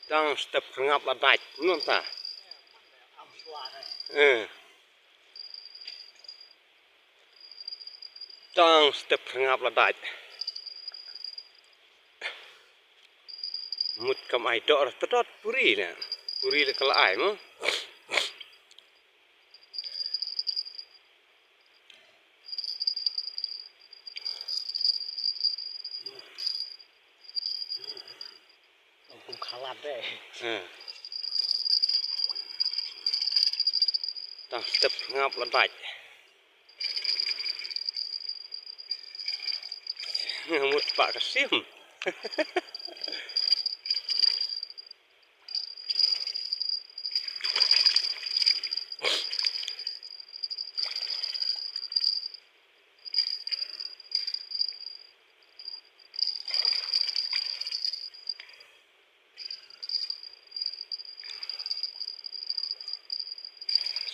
Tang step phyrngap la dait nun ta. Tang step phyrngap la dait. Mut kam ai dor tedot puri na. Puri le kala ai mo. Dohkhalad deh. Tang step phyrngap la dait. Mut pak kasim.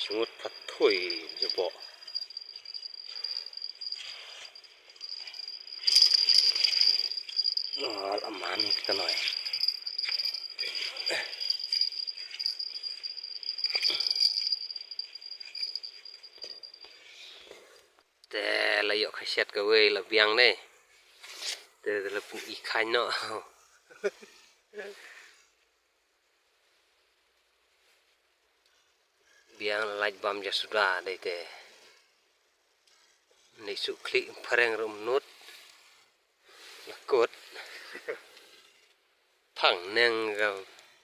Semut pathui jebo. Aman kita noi. Te layok khasiat ka we la biang ne. Te la pung ikan no. Biang laj bam ja sudah dei te. Ni su klik pareng rum nut. Lakut. Phang neng ga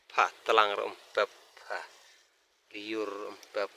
pha tlang rum pep. Lyur rum pep.